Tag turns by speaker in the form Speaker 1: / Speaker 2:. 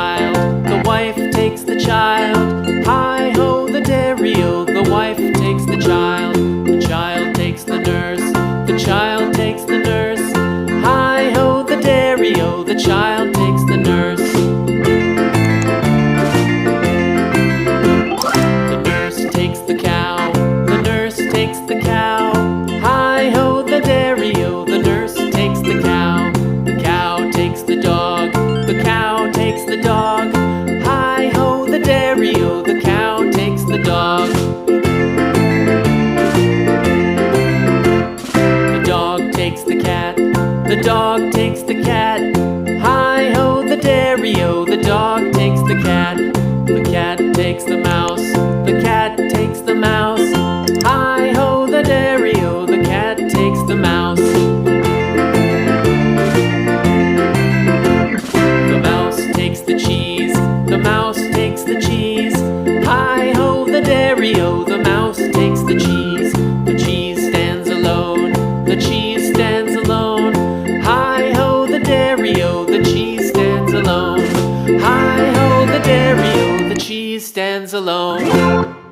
Speaker 1: child, the wife takes the child. Hi-ho, the dairy-o, the wife takes the child takes the nurse, the child takes the nurse. Hi-ho, the dairy-o, the child takes the nurse. The nurse takes the cow, the nurse takes the cow. Hi-ho, the dairy-o, the nurse takes the cow. The cow takes the dog, the cow takes the dog. Hi-ho, the dairy-o, the cow takes the dog. The dog takes the cat, the dog takes the cat. Hi-ho, the dairy-o, the dog takes the cat. The cat takes the mouse, the cat takes the mouse. Hi-ho, the dairy-o, the cat takes the mouse. The mouse takes the cheese, the mouse takes the cheese. Hi-ho, the dairy-o, the mouse takes the cheese. The cheese stands alone, the cheese stands alone. Hi-ho, the dairy-o, the cheese stands alone. Hi-ho, the dairy-o, the cheese stands alone.